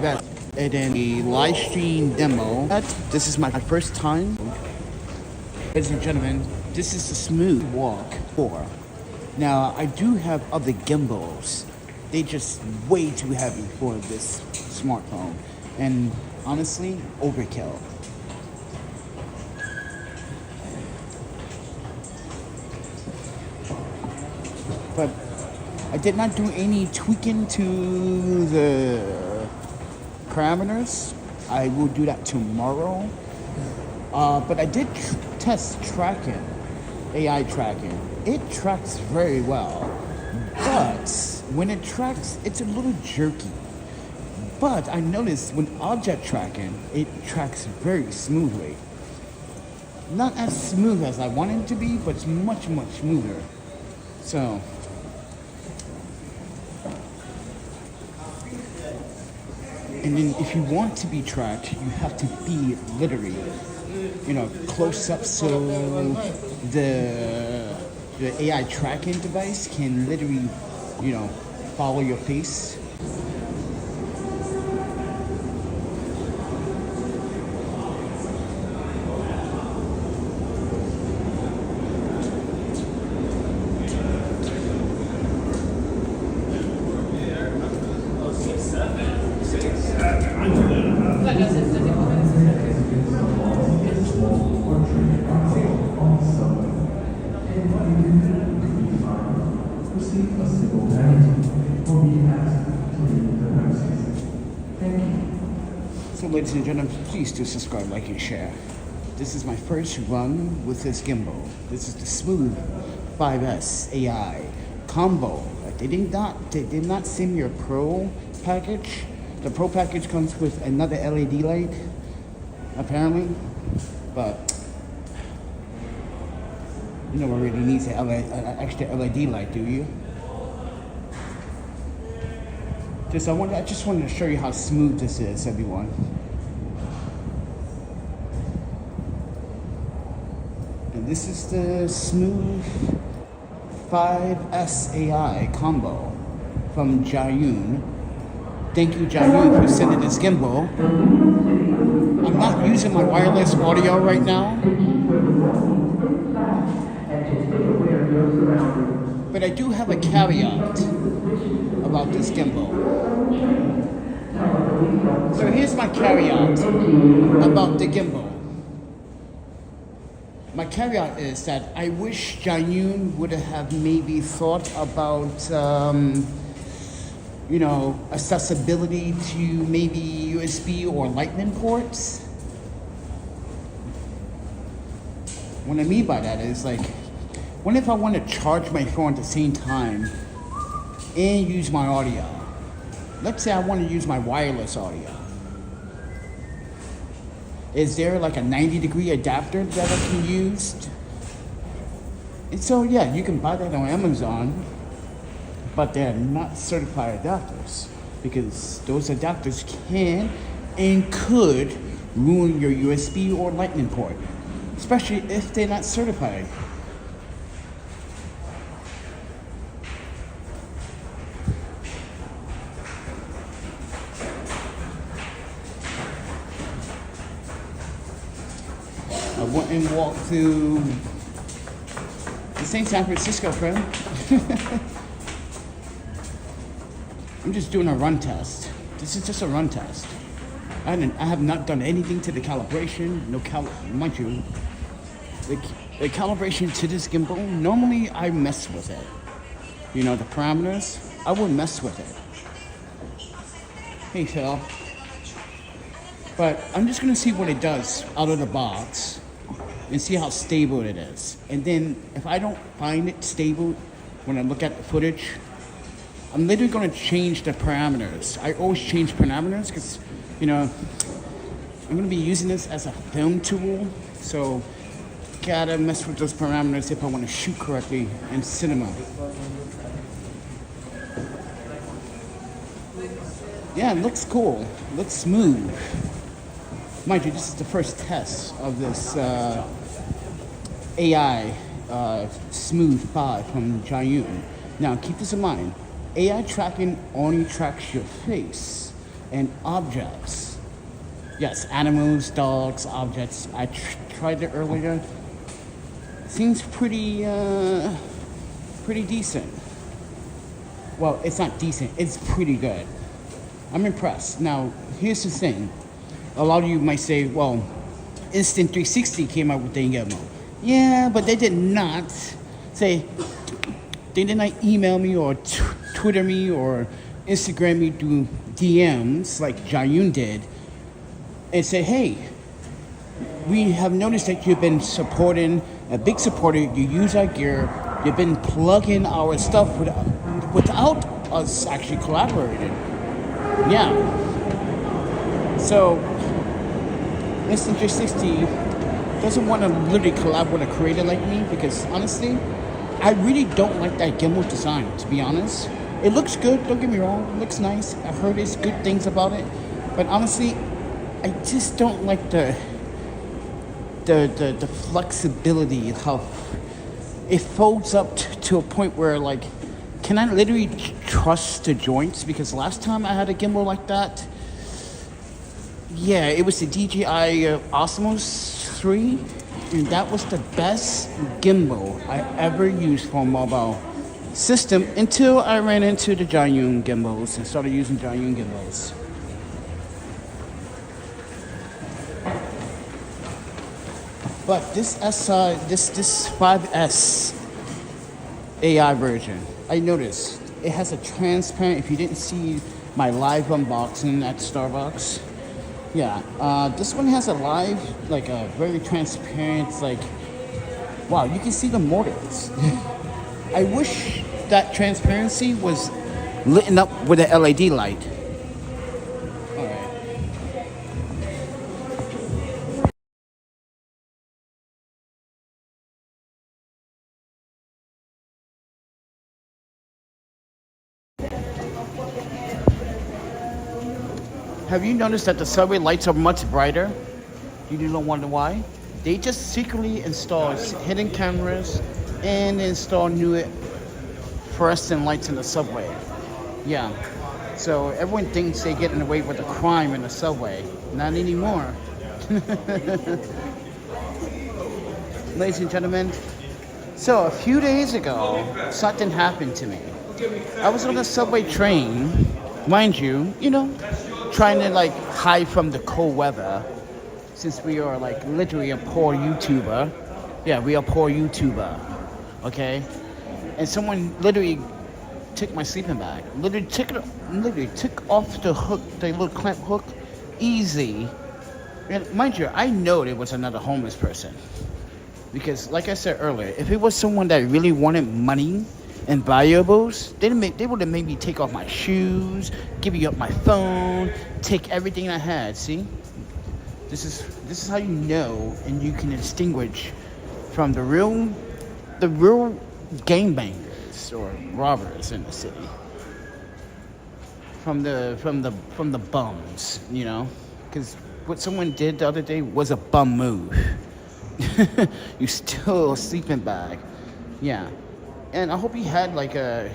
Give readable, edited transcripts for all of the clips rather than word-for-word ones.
That and then a live stream demo. This is my first time. Ladies and gentlemen, this is the smooth walk 4. Now I do have other gimbals. They just way too heavy for this smartphone. And honestly, overkill. But I did not do any tweaking to the parameters. I will do that tomorrow. But I did test tracking, AI tracking. It tracks very well. But when it tracks, it's a little jerky. But I noticed when object tracking, it tracks very smoothly. Not as smooth as I want it to be, but it's much, much smoother. So, and then if you want to be tracked, you have to be literally, close up so the AI tracking device can literally, follow your face. So ladies and gentlemen, please do subscribe, like, and share. This is my first run with this gimbal. This is the Smooth 5S AI combo. They did not send me a Pro package. The Pro package comes with another LED light, apparently, but you know what really needs an extra LED light, do you? I just wanted to show you how smooth this is, everyone. And this is the Smooth 5S AI combo from Zhiyun. Thank you, Zhiyun, for sending this gimbal. I'm not using my wireless audio right now, but I do have a caveat about this gimbal. So here's my caveat about the gimbal. My caveat is that I wish Zhiyun would have maybe thought about, accessibility to maybe USB or Lightning ports. What I mean by that is what if I want to charge my phone at the same time and use my audio? Let's say I want to use my wireless audio. Is there a 90-degree adapter that I can use? And so yeah, you can buy that on Amazon, but they're not certified adapters because those adapters can and could ruin your USB or Lightning port, especially if they're not certified. I went and walked through the San Francisco, friend. I'm just doing a run test. This is just a run test. I have not done anything to the calibration. Mind you, the calibration to this gimbal, normally I mess with it. The parameters, I would mess with it. Hey, Phil. But I'm just gonna see what it does out of the box and see how stable it is. And then if I don't find it stable when I look at the footage, I'm literally gonna change the parameters. I always change parameters because, I'm gonna be using this as a film tool. So gotta mess with those parameters if I wanna shoot correctly in cinema. Yeah, it looks cool. Looks smooth. Mind you, this is the first test of this AI Smooth 5 from Zhiyun. Now, keep this in mind. AI tracking only tracks your face and objects. Yes, animals, dogs, objects. I tried it earlier. Seems pretty decent. Well, it's not decent. It's pretty good. I'm impressed. Now, here's the thing. A lot of you might say, well, Instant 360 came out with the gimbal. Yeah, but they did not say, they did not email me or Twitter me or Instagram me through DMs like Zhiyun did and say, hey, we have noticed that you've been supporting, a big supporter, you use our gear, you've been plugging our stuff without us actually collaborating. Yeah. So, Instant 360 doesn't want to literally collab with a creator like me because honestly, I really don't like that gimbal design, to be honest. It looks good, don't get me wrong, it looks nice. I've heard there's good things about it. But honestly, I just don't like the flexibility, how it folds up to a point where like, can I literally trust the joints? Because last time I had a gimbal like that, yeah, it was the DJI Osmos 3, and that was the best gimbal I ever used for a mobile system until I ran into the Zhiyun gimbals and started using Zhiyun gimbals. But this 5S AI version, I noticed it has a transparent. If you didn't see my live unboxing at Starbucks, yeah, this one has a live, like a very transparent, like, wow, you can see the motors. I wish that transparency was lit up with an LED light. All right. Have you noticed that the subway lights are much brighter? You don't wonder why? They just secretly install hidden cameras and install new fluorescent lights in the subway. Yeah. So everyone thinks they're getting away with a crime in the subway. Not anymore. Ladies and gentlemen, so a few days ago, something happened to me. I was on a subway train, mind you, trying to like hide from the cold weather, since we are like literally a poor YouTuber. Yeah, we are poor YouTuber, okay? And someone literally took my sleeping bag, literally took off the hook, the little clamp hook, easy. And mind you, I know it was another homeless person, because like I said earlier, if it was someone that really wanted money and valuables, they would have made me take off my shoes, give me up my phone, take everything I had. See, this is how you know and you can distinguish from the real gangbangers or robbers in the city from the bums, because what someone did the other day was a bum move. You steal a sleeping bag, yeah. And I hope he had I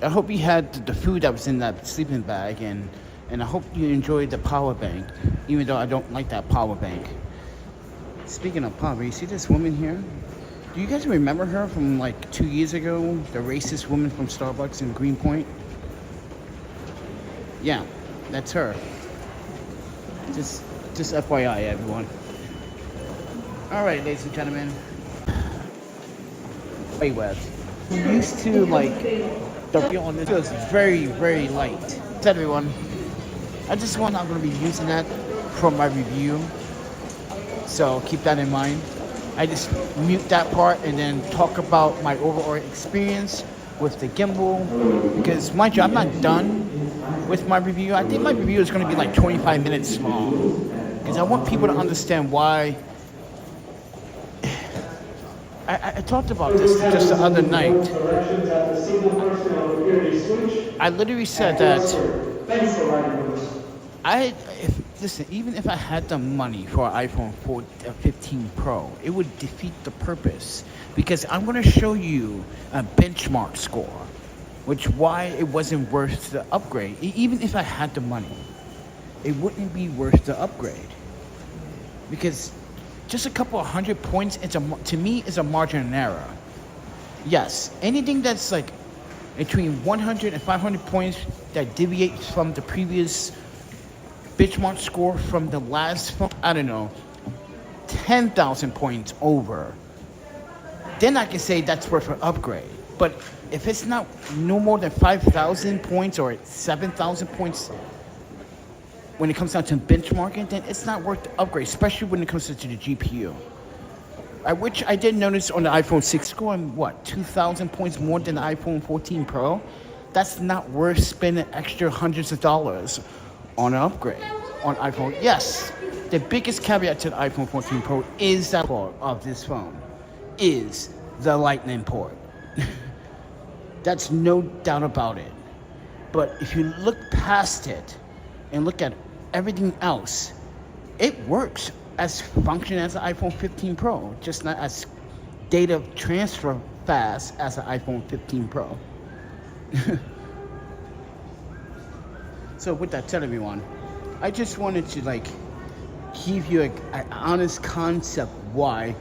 hope he had the food that was in that sleeping bag, and I hope you enjoyed the power bank, even though I don't like that power bank. Speaking of power, you see this woman here? Do you guys remember her from like 2 years ago? The racist woman from Starbucks in Greenpoint? Yeah, that's her. Just FYI, everyone. All right, ladies and gentlemen. Webs. We used to like the on this was very, very light. That's everyone. I'm not going to be using that for my review, so keep that in mind. I just mute that part and then talk about my overall experience with the gimbal, because mind you, I'm not done with my review. I think my review is going to be like 25 minutes long, because I want people to understand why. I talked about this just the other night. I literally said that Thanks for writing with us. listen, even if I had the money for an iPhone 15 Pro, it would defeat the purpose because I'm going to show you a benchmark score, which why it wasn't worth the upgrade. Even if I had the money, it wouldn't be worth the upgrade because just a couple of 100 points, to me, is a margin of error. Yes, anything that's like between 100 and 500 points that deviates from the previous benchmark score from the last, I don't know, 10,000 points over, then I can say that's worth an upgrade. But if it's not no more than 5,000 points or 7,000 points when it comes down to benchmarking, then it's not worth the upgrade, especially when it comes to the GPU. Which I did notice on the iPhone 6 scoring, 2,000 points more than the iPhone 14 Pro. That's not worth spending extra hundreds of dollars on an upgrade on iPhone. Yes, the biggest caveat to the iPhone 14 Pro is that part of this phone is the Lightning port. That's no doubt about it. But if you look past it and look at everything else, it works as function as the iPhone 15 Pro, just not as data transfer fast as the iPhone 15 Pro. So with that said, everyone, I just wanted to give you an honest concept why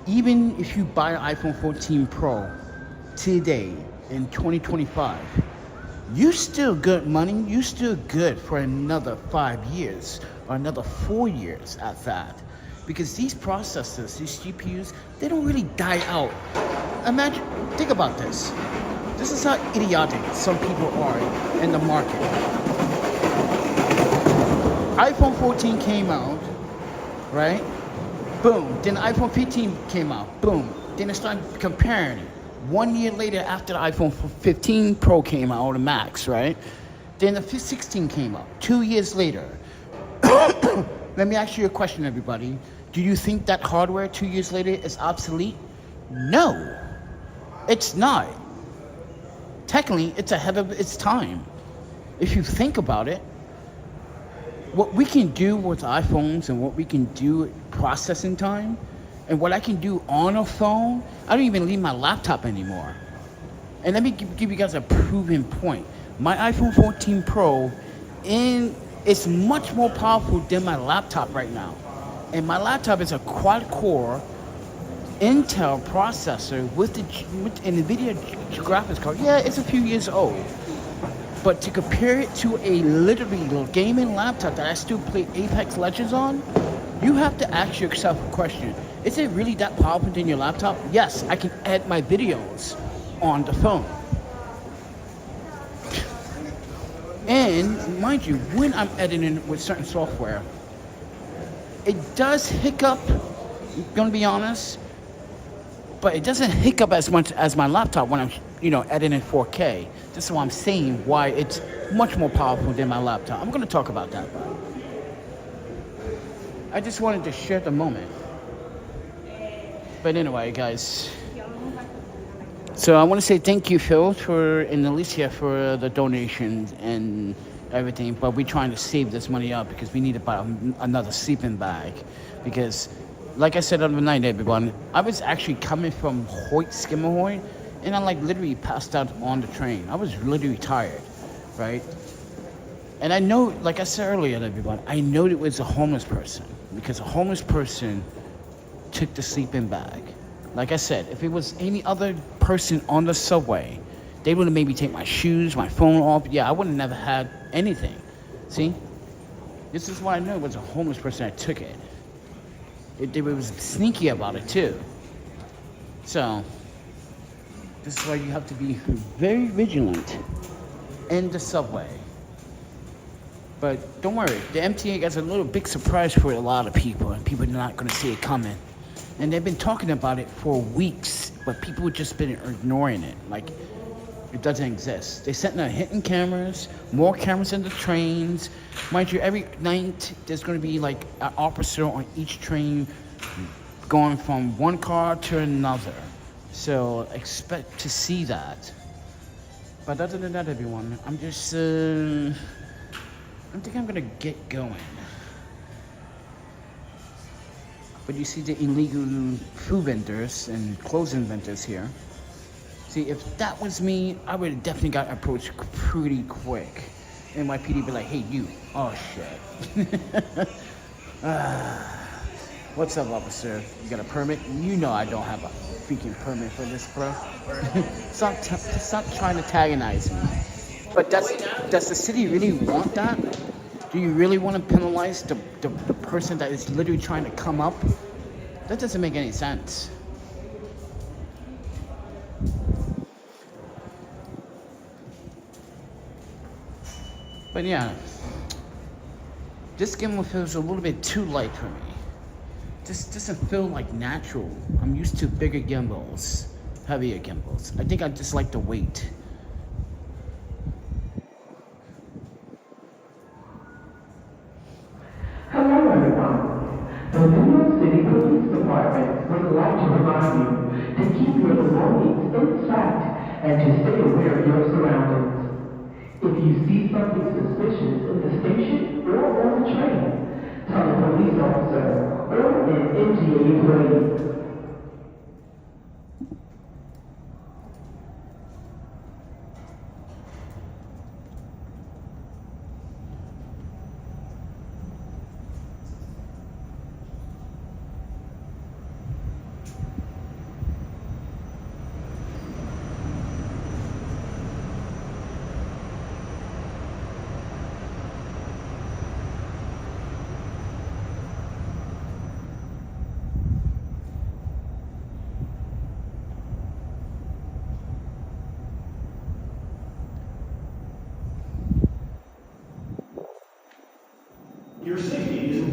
even if you buy an iPhone 14 Pro today in 2025, you still good money, you still good for another 5 years or another 4 years at that. Because these processors, these GPUs, they don't really die out. Think about this. This is how idiotic some people are in the market. iPhone 14 came out, right? Boom. Then the iPhone 15 came out. Boom. Then they started comparing it. 1 year later, after the iPhone 15 Pro came out, or the Max, right? Then the 16 came out. 2 years later. Let me ask you a question, everybody. Do you think that hardware 2 years later is obsolete? No, it's not. Technically, it's ahead of its time. If you think about it, what we can do with iPhones and what we can do processing time, and what I can do on a phone, I don't even leave my laptop anymore. And let me give you guys a proven point. My iPhone 14 Pro is much more powerful than my laptop right now. And my laptop is a quad-core Intel processor with an NVIDIA graphics card. Yeah, it's a few years old. But to compare it to a literally gaming laptop that I still play Apex Legends on, you have to ask yourself a question. Is it really that powerful than your laptop? Yes, I can edit my videos on the phone. And mind you, when I'm editing with certain software, it does hiccup, I'm gonna be honest, but it doesn't hiccup as much as my laptop when I'm, editing 4K. This is why I'm saying why it's much more powerful than my laptop. I'm gonna talk about that. I just wanted to share the moment. But anyway, guys. So I want to say thank you, Phil, and Alicia for the donations and everything. But we're trying to save this money up because we need to buy another sleeping bag. Because, like I said the other night, everyone, I was actually coming from Schermerhorn, and I literally passed out on the train. I was literally tired, right? And I know, like I said earlier, everyone, I know it was a homeless person because a homeless person took the sleeping bag. Like I said, if it was any other person on the subway, they would have maybe take my shoes, my phone off. Yeah, I would have never had anything. See? This is why I know it was a homeless person that took it. It was sneaky about it, too. So, this is why you have to be very vigilant in the subway. But don't worry, the MTA got a little big surprise for a lot of people, and people are not going to see it coming. And they've been talking about it for weeks, but people have just been ignoring it. It doesn't exist. They sent out hidden cameras, more cameras in the trains. Mind you, every night there's going to be an officer on each train going from one car to another. So expect to see that. But other than that, everyone, I'm just, I think I'm gonna get going. But you see the illegal food vendors and clothing vendors here. See, if that was me, I would have definitely got approached pretty quick. NYPD be like, hey, you. Oh, shit. What's up, officer? You got a permit? You know I don't have a freaking permit for this, bro. Stop trying to antagonize me. But does the city really want that? Do you really want to penalize the person that is literally trying to come up? That doesn't make any sense. But yeah, this game feels a little bit too light for me. This doesn't feel like natural. I'm used to bigger gimbals, heavier gimbals. I think I just like the weight. Hello everyone. The New York City Police Department would like to remind you to keep your belongings in sight and to stay aware of your surroundings. If you see something suspicious in the station or on the train, tell a police officer or an MTA employee.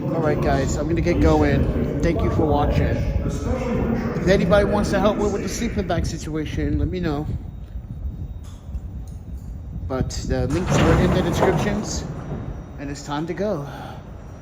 Alright guys, I'm gonna get going. Thank you for watching. If anybody wants to help me with the sleeping bag situation, let me know. But the links are in the descriptions, and it's time to go.